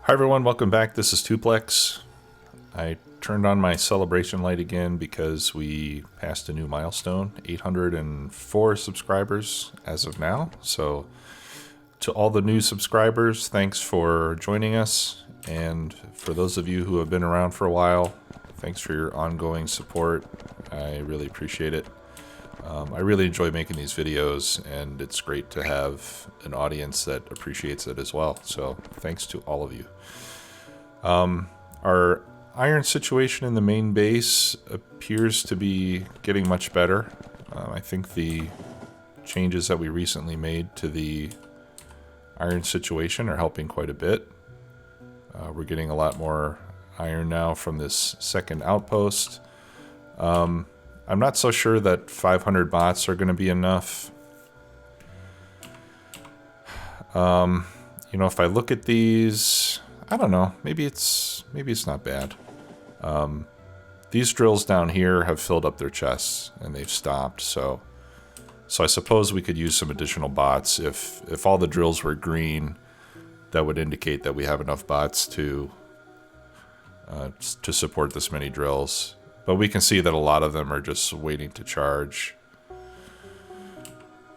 Hi everyone, welcome back. This is Tuplex. I turned on my celebration light again because we passed a new milestone, 804 subscribers as of now. So to all the new subscribers, thanks for joining us. And for those of you who have been around for a while, thanks for your ongoing support. I really appreciate it. I really enjoy making these videos, and it's great to have an audience that appreciates it as well. So thanks to all of you. Our iron situation in the main base appears to be getting much better. I think the changes that we recently made to the iron situation are helping quite a bit. We're getting a lot more iron now from this second outpost. I'm not so sure that 500 bots are going to be enough. If I look at these, I don't know. Maybe it's not bad. These drills down here have filled up their chests and they've stopped. So I suppose we could use some additional bots. If all the drills were green, that would indicate that we have enough bots to support this many drills. But we can see that a lot of them are just waiting to charge.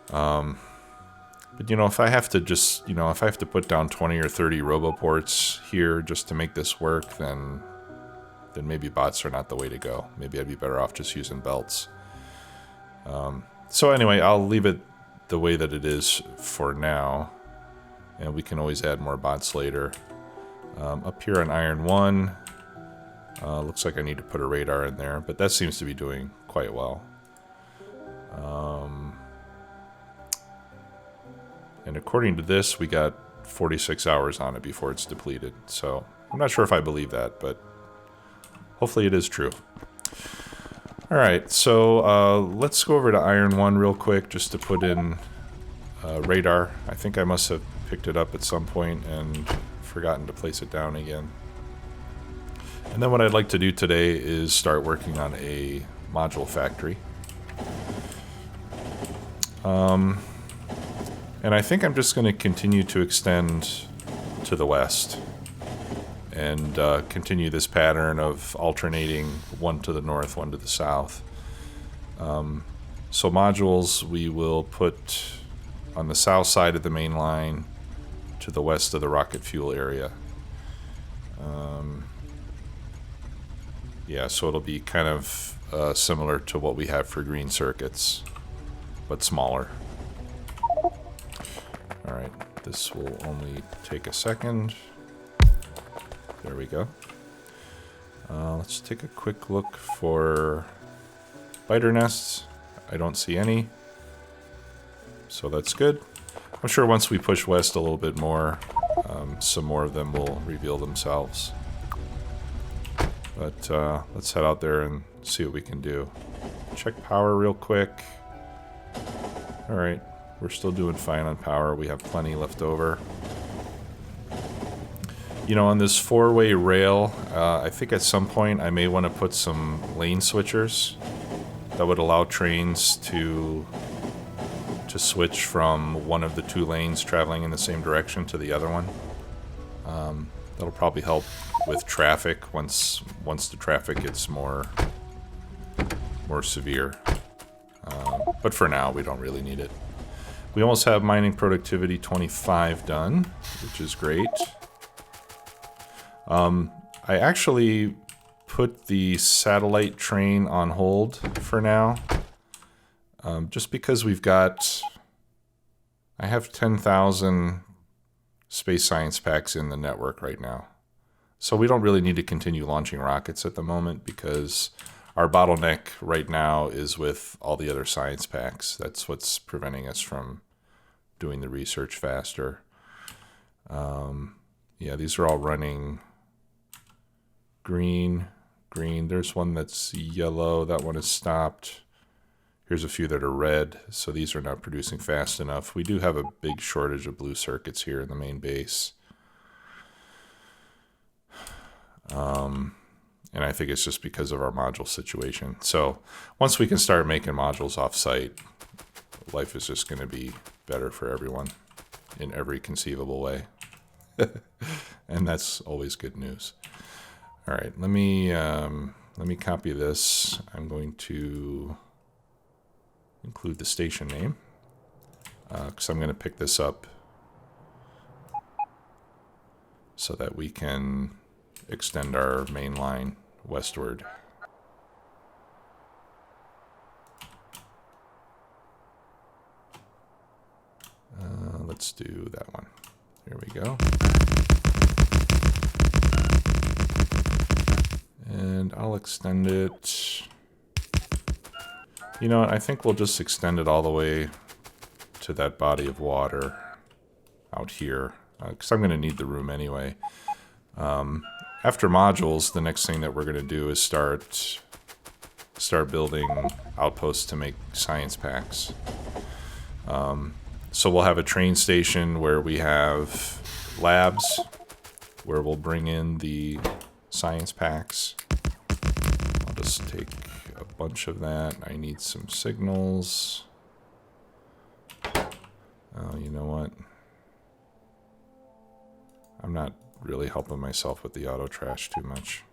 But if I have to if I have to put down 20 or 30 roboports here just to make this work, then maybe bots are not the way to go. Maybe I'd be better off just using belts. So anyway, I'll leave it the way that it is for now. And we can always add more bots later. Up here on Iron 1, looks like I need to put a radar in there, but that seems to be doing quite well. And according to this, we got 46 hours on it before it's depleted. So I'm not sure if I believe that, but hopefully it is true. All right, so let's go over to Iron 1 real quick just to put in radar. I think I must have picked it up at some point and forgotten to place it down again. And then what I'd like to do today is start working on a module factory. And I think I'm just going to continue to extend to the west and continue this pattern of alternating one to the north, one to the south. So modules we will put on the south side of the main line to the west of the rocket fuel area. Yeah, so it'll be kind of similar to what we have for green circuits, but smaller. Alright, this will only take a second. There we go. Let's take a quick look for biter nests. I don't see any, so that's good. I'm sure once we push west a little bit more, some more of them will reveal themselves. But let's head out there and see what we can do. Check power real quick. Alright, we're still doing fine on power. We have plenty left over. On this four-way rail, I think at some point I may want to put some lane switchers that would allow trains to switch from one of the two lanes traveling in the same direction to the other one. That'll probably help with traffic once the traffic gets more severe. But for now, we don't really need it. We almost have mining productivity 25 done, which is great. I actually put the satellite train on hold for now, just because I have 10,000 space science packs in the network right now. So we don't really need to continue launching rockets at the moment because our bottleneck right now is with all the other science packs. That's what's preventing us from doing the research faster. Yeah, these are all running green. There's one that's yellow. That one is stopped. Here's a few that are red, so these are not producing fast enough. We do have a big shortage of blue circuits here in the main base. And I think it's just because of our module situation. So once we can start making modules off-site, life is just going to be better for everyone in every conceivable way. and that's always good news. All right, let me copy this. I'm going to include the station name because I'm going to pick this up so that we can extend our main line westward. Let's do that one. Here we go. And I'll extend it. You know what? I think we'll just extend it all the way to that body of water out here, because I'm going to need the room anyway. After modules, the next thing that we're going to do is start building outposts to make science packs. So we'll have a train station where we have labs, where we'll bring in the science packs. I'll just take a bunch of that. I need some signals. Oh, you know what? I'm not really helping myself with the auto trash too much.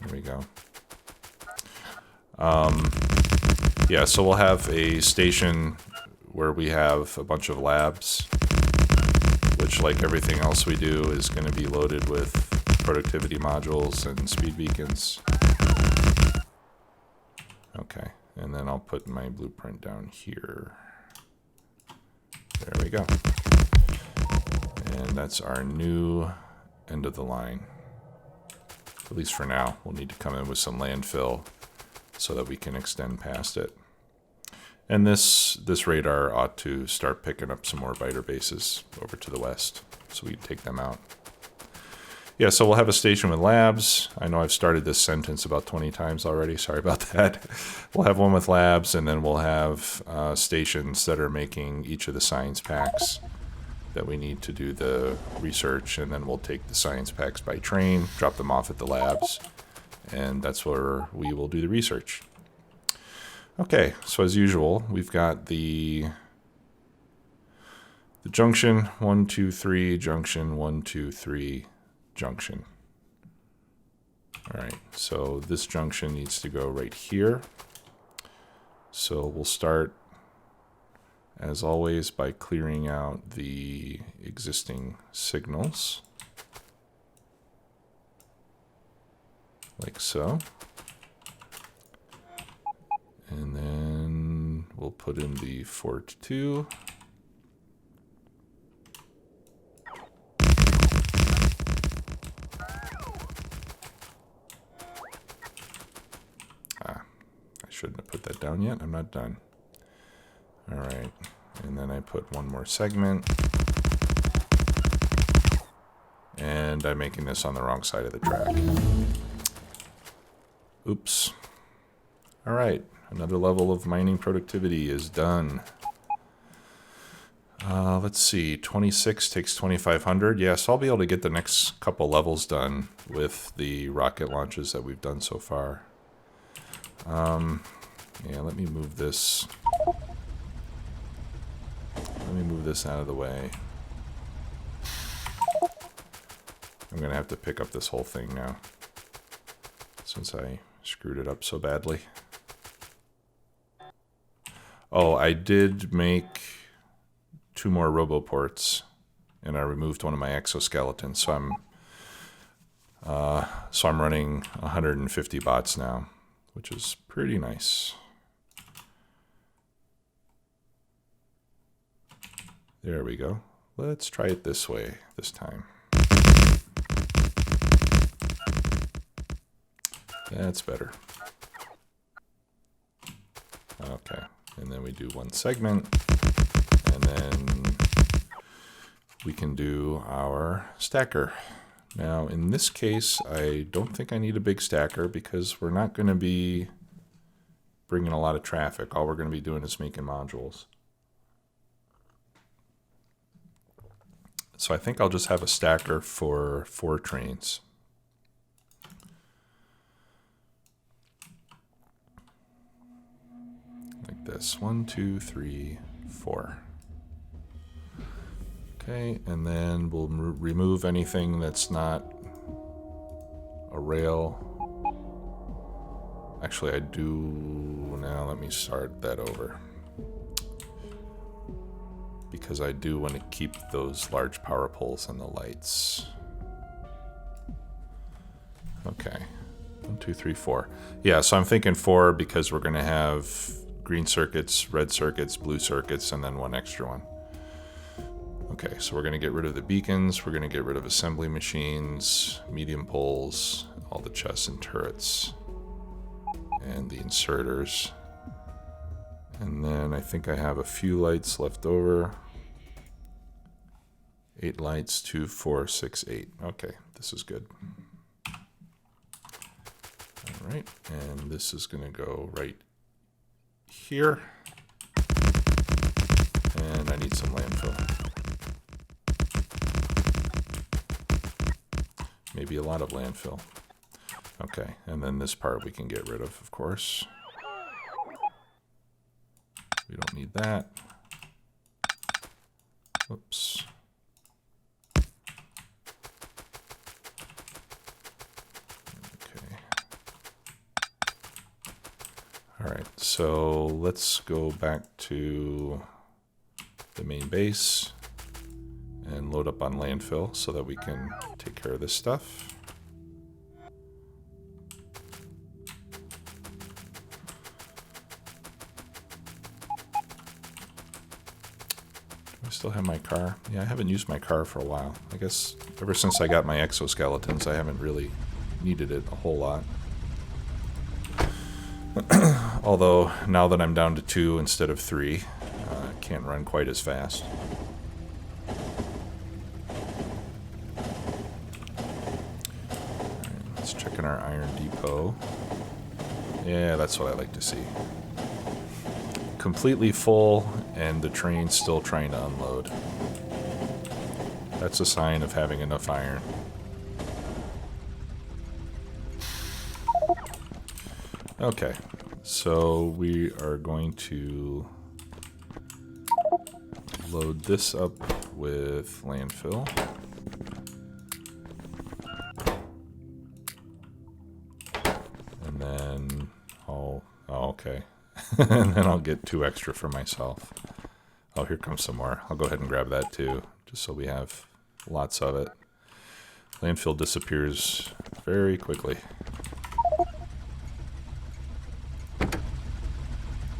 There we go. Yeah, so we'll have a station where we have a bunch of labs, which, like everything else we do, is going to be loaded with productivity modules and speed beacons. Okay, and then I'll put my blueprint down here. There we go. And that's our new end of the line. At least for now. We'll need to come in with some landfill so that we can extend past it. And this radar ought to start picking up some more biter bases over to the west, so we can take them out. Yeah, so we'll have a station with labs. I know I've started this sentence about 20 times already. Sorry about that. We'll have one with labs, and then we'll have stations that are making each of the science packs that we need to do the research, and then we'll take the science packs by train, drop them off at the labs, and that's where we will do the research. Okay, so as usual, we've got the junction 1, 2, 3, junction 1, 2, 3, junction. All right, so this junction needs to go right here. So we'll start, as always, by clearing out the existing signals, like so. And then we'll put in the Fort 2. I shouldn't have put that down yet. I'm not done. All right. And then I put one more segment. And I'm making this on the wrong side of the track. Oops. All right. Another level of mining productivity is done. Let's see, 26 takes 2,500. Yeah, so I'll be able to get the next couple levels done with the rocket launches that we've done so far. Yeah, let me move this. Let me move this out of the way. I'm going to have to pick up this whole thing now, since I screwed it up so badly. Oh, I did make 2 more roboports, and I removed one of my exoskeletons, so I'm running 150 bots now, which is pretty nice. There we go. Let's try it this way this time. That's better. Okay. And then we do one segment, and then we can do our stacker. Now, in this case, I don't think I need a big stacker because we're not going to be bringing a lot of traffic. All we're going to be doing is making modules. So I think I'll just have a stacker for 4 trains. Like this. 1, 2, 3, 4. Okay, and then we'll remove anything that's not a rail. Actually, I do. Now let me start that over. Because I do want to keep those large power poles and the lights. Okay. 1, 2, 3, 4. Yeah, so I'm thinking 4 because we're going to have green circuits, red circuits, blue circuits, and then one extra one. Okay, so we're going to get rid of the beacons. We're going to get rid of assembly machines, medium poles, all the chests and turrets, and the inserters. And then I think I have a few lights left over. 8 lights, 2, 4, 6, 8. Okay, this is good. All right, and this is going to go right here. And I need some landfill. Maybe a lot of landfill. Okay, and then this part we can get rid of course. We don't need that. Oops. Okay. All right, so let's go back to the main base and load up on landfill so that we can take care of this stuff. I still have my car. Yeah, I haven't used my car for a while. I guess ever since I got my exoskeletons, I haven't really needed it a whole lot. Although, now that I'm down to 2 instead of 3, I can't run quite as fast. Alright, let's check in our iron depot. Yeah, that's what I like to see. Completely full, and the train's still trying to unload. That's a sign of having enough iron. Okay, so we are going to load this up with landfill. And then okay. And then I'll get 2 extra for myself. Oh, here comes some more. I'll go ahead and grab that too, just so we have lots of it. Landfill disappears very quickly.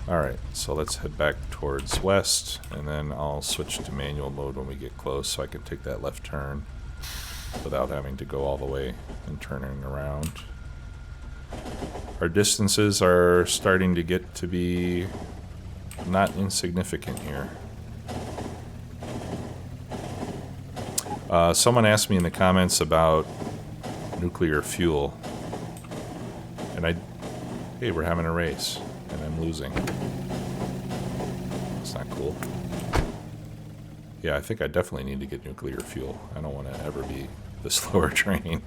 Alright, so let's head back towards west, and then I'll switch to manual mode when we get close so I can take that left turn without having to go all the way and turning around. Our distances are starting to get to be not insignificant here. Someone asked me in the comments about nuclear fuel, and hey, we're having a race, and I'm losing. That's not cool. Yeah, I think I definitely need to get nuclear fuel. I don't want to ever be the slower train.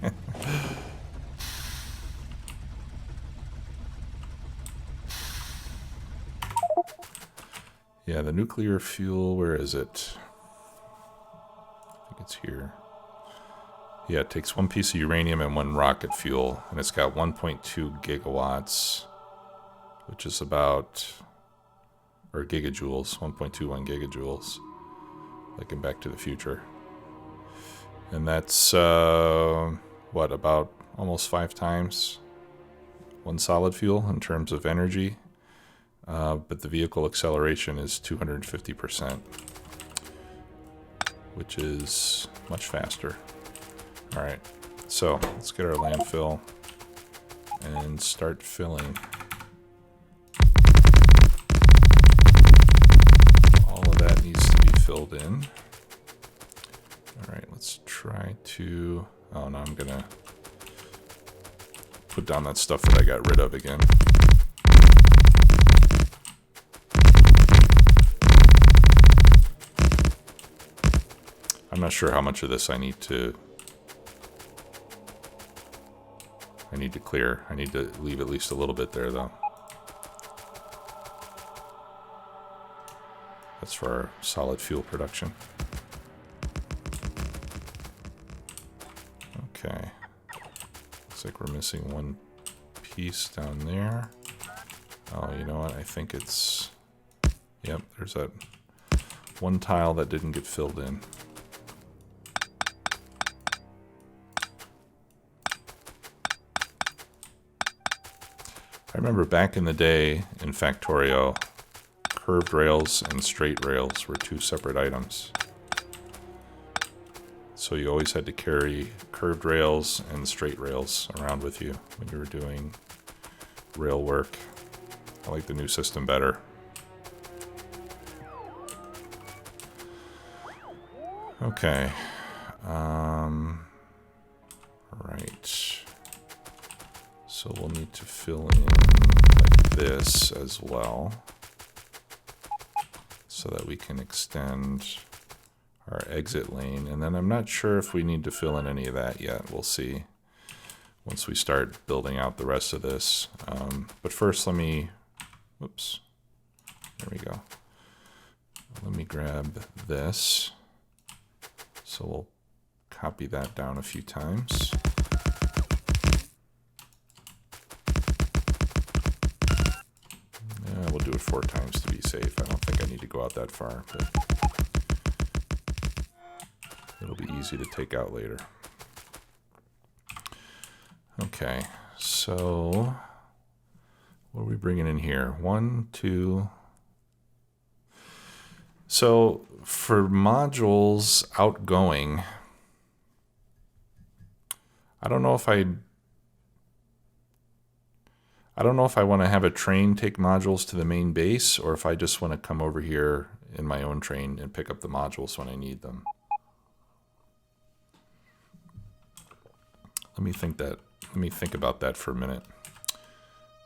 Yeah, the nuclear fuel, where is it? I think it's here. Yeah, it takes 1 piece of uranium and 1 rocket fuel, and it's got 1.2 gigawatts, which is about, or gigajoules, 1.21 gigajoules, like in Back to the Future. And that's, what, about almost 5 times 1 solid fuel in terms of energy. But the vehicle acceleration is 250%, which is much faster. All right, so let's get our landfill and start filling. All of that needs to be filled in. All right, let's try to, oh no, I'm gonna put down that stuff that I got rid of again. I'm not sure how much of this I need to clear. I need to leave at least a little bit there though. That's for our solid fuel production. Okay. Looks like we're missing one piece down there. Oh, you know what? I think it's... Yep, there's that one tile that didn't get filled in. I remember back in the day in Factorio, curved rails and straight rails were two separate items. So you always had to carry curved rails and straight rails around with you when you were doing rail work. I like the new system better. Okay. Right. So we'll need to fill in like this as well, so that we can extend our exit lane. And then I'm not sure if we need to fill in any of that yet. We'll see once we start building out the rest of this. But first let me, whoops, there we go. Let me grab this. So we'll copy that down a few times. We'll do it 4 times to be safe. I don't think I need to go out that far, but it'll be easy to take out later. Okay, so what are we bringing in here? 1, 2. So for modules outgoing, I don't know if I want to have a train take modules to the main base, or if I just want to come over here in my own train and pick up the modules when I need them. Let me think about that for a minute.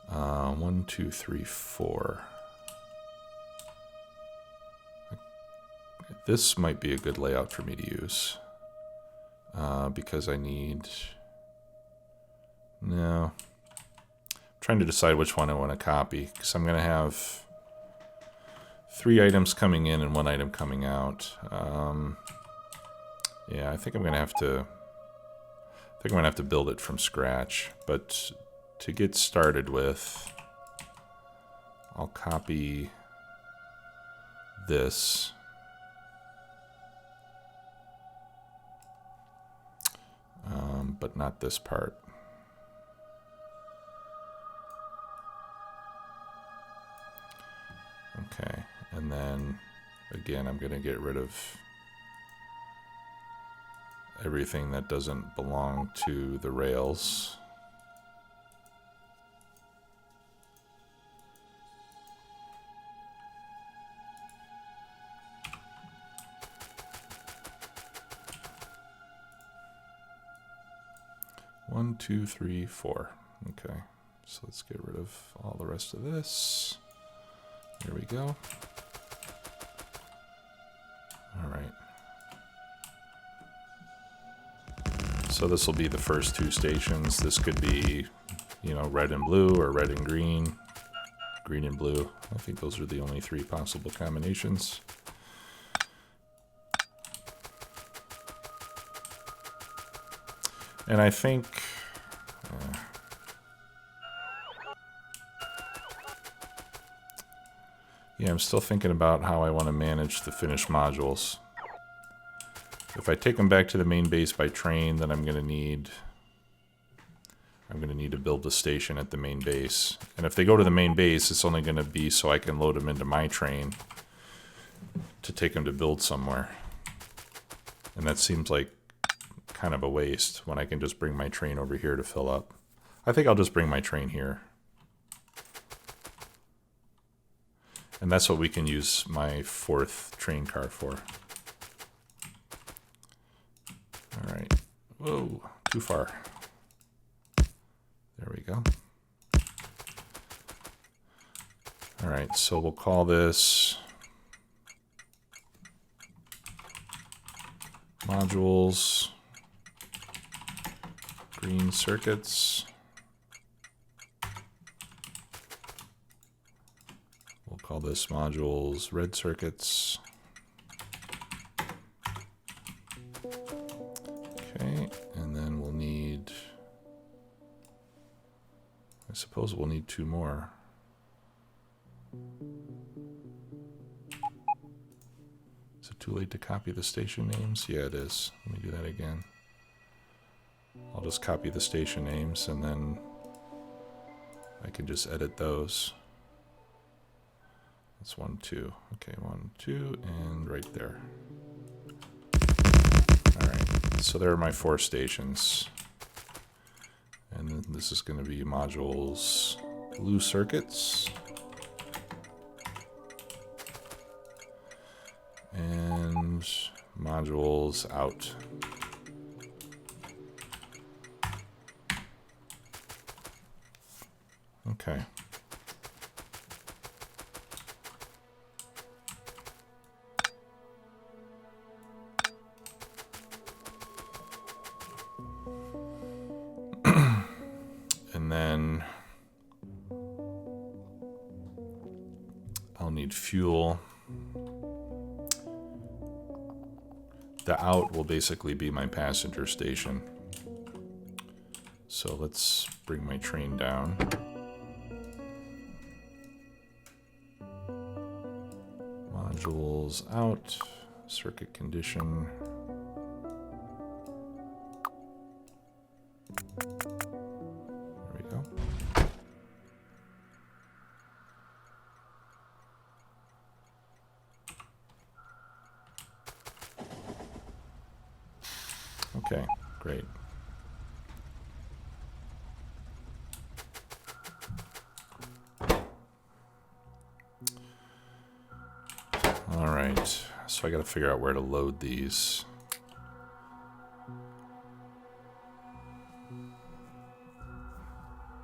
1, 2, 3, 4. This might be a good layout for me to use, because I need... No. Trying to decide which one I want to copy, because I'm going to have 3 items coming in and 1 item coming out. Yeah, I think I'm going to have to build it from scratch. But to get started with, I'll copy this. But not this part. Okay, and then again, I'm going to get rid of everything that doesn't belong to the rails. One, two, three, 4. Okay, so let's get rid of all the rest of this. There we go. All right. So this will be the first 2 stations. This could be, you know, red and blue, or red and green, green and blue. I think those are the only 3 possible combinations. And I think... yeah, I'm still thinking about how I want to manage the finished modules. If I take them back to the main base by train, then I'm going to need to build the station at the main base. And if they go to the main base, it's only going to be so I can load them into my train to take them to build somewhere. And that seems like kind of a waste when I can just bring my train over here to fill up. I think I'll just bring my train here. And that's what we can use my 4th train car for. All right. Whoa, too far. There we go. All right, so we'll call this modules, green circuits. We'll call this modules, red circuits. Okay, and then we'll need, I suppose we'll need 2 more. Is it too late to copy the station names? Yeah, it is. Let me do that again. I'll just copy the station names and then I can just edit those. That's 1, 2. Okay, 1, 2, and right there. All right, so there are my 4 stations. And then this is going to be modules blue circuits. And modules out. Okay. And then I'll need fuel. The out will basically be my passenger station. So let's bring my train down. Modules out, circuit condition. There we go. Okay, great. All right, so I got to figure out where to load these.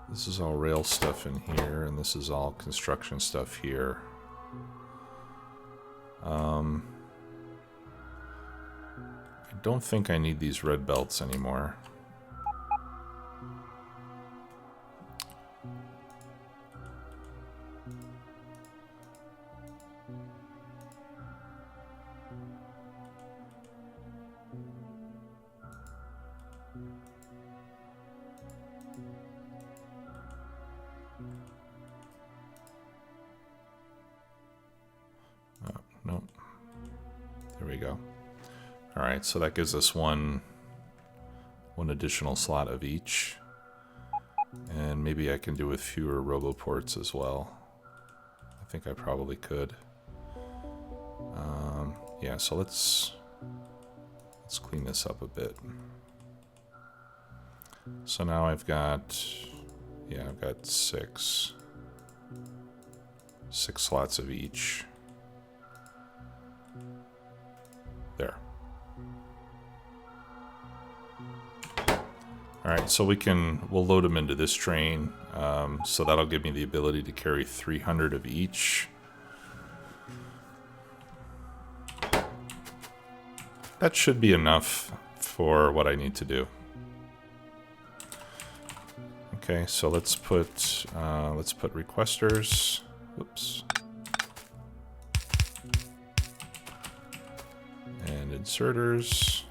This is all rail stuff in here, and this is all construction stuff here. I don't think I need these red belts anymore. Nope. There we go. All right, so that gives us one additional slot of each. And maybe I can do with fewer roboports as well. I think I probably could. Yeah, so let's clean this up a bit. So now I've got six slots of each. There. All right, so we'll load them into this train. So that'll give me the ability to carry 300 of each. That should be enough for what I need to do. Okay, so let's put requesters. Whoops. And inserters.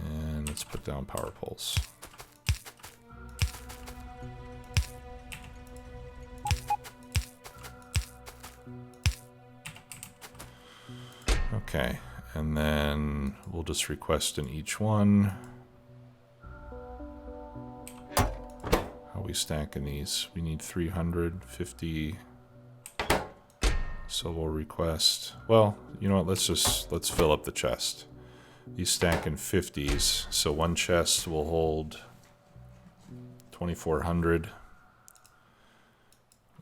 And let's put down power poles. Okay, and then we'll just request in each one. How are we stacking these? We need 350. So we'll request, well, you know what, let's fill up the chest. These stack in 50s, so one chest will hold 2,400.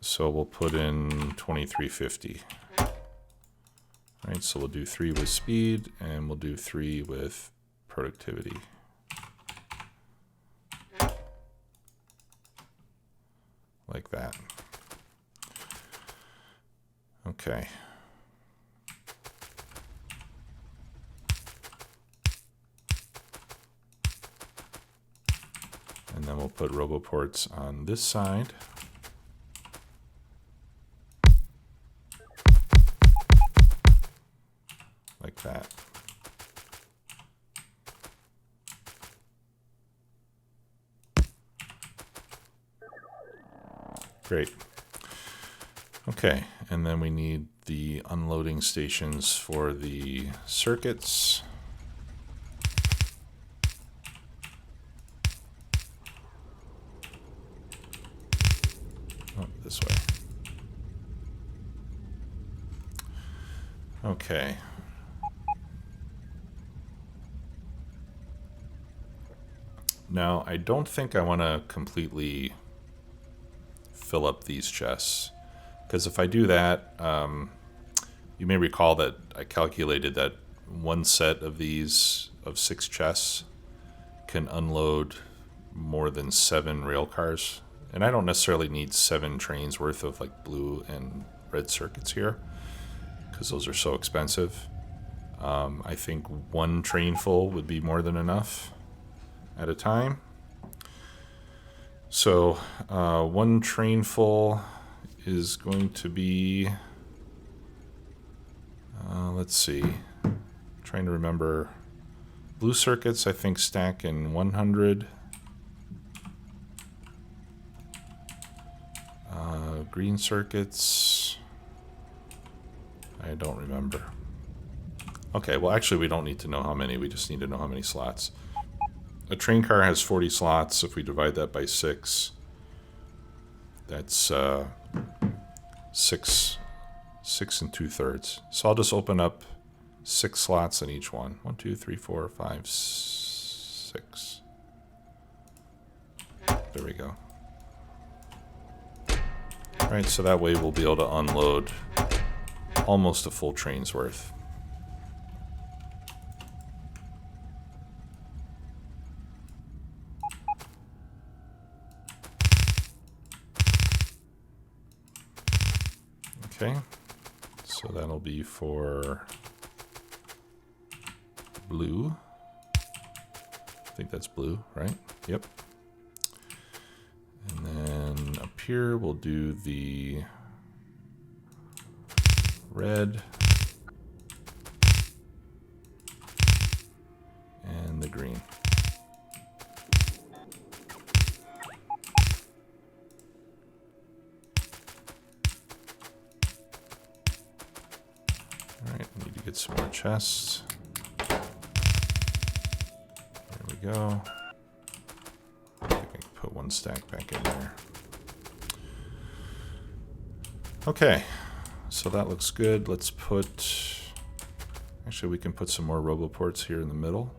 So we'll put in 2,350. All right, so we'll do 3 with speed, and we'll do 3 with productivity. Like that. Okay. And then we'll put roboports on this side. Like that. Great. Okay, and then we need the unloading stations for the circuits. Oh, this way. Okay. Now, I don't think I want to completely fill up these chests, because if I do that, you may recall that I calculated that one set of these, of 6 chests, can unload more than 7 rail cars. And I don't necessarily need 7 trains worth of like blue and red circuits here, because those are so expensive. I think 1 train full would be more than enough at a time. So 1 train full is going to be, let's see, trying to remember, blue circuits I think stack in 100. Green circuits, I don't remember. Okay, well actually we don't need to know how many, we just need to know how many slots. A train car has 40 slots. If we divide that by 6, that's 6 and 2/3. So I'll just open up 6 slots in each one. 1, 2, 3, 4, 5, 6. There we go. All right, so that way we'll be able to unload almost a full train's worth. Okay, so that'll be for blue. I think that's blue, right? Yep. And then up here we'll do the red and the green. Alright, we need to get some more chests. There we go. I think I can put 1 stack back in there. Okay, so that looks good. Let's put, actually we can put some more roboports here in the middle.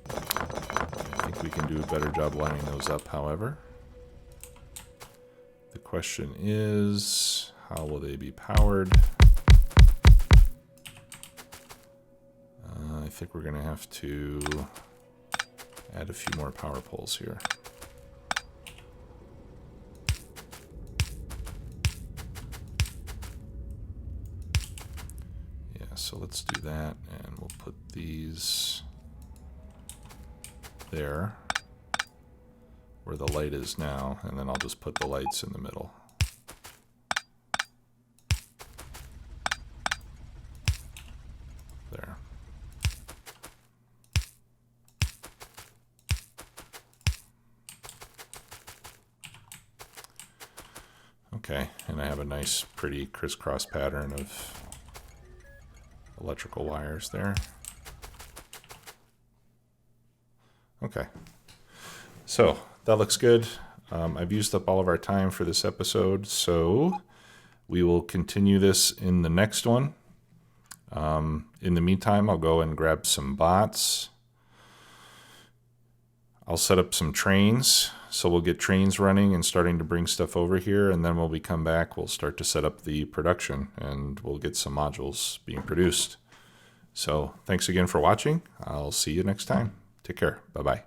I think we can do a better job lining those up, however. The question is, how will they be powered? I think we're going to have to add a few more power poles here. Yeah, so let's do that, and we'll put these there where the light is now, and then I'll just put the lights in the middle. There. Okay, and I have a nice, pretty crisscross pattern of electrical wires there. Okay, so that looks good. I've used up all of our time for this episode, so we will continue this in the next one. In the meantime, I'll go and grab some bots. I'll set up some trains, so we'll get trains running and starting to bring stuff over here, and then when we come back, we'll start to set up the production, and we'll get some modules being produced. So thanks again for watching. I'll see you next time. Take care. Bye-bye.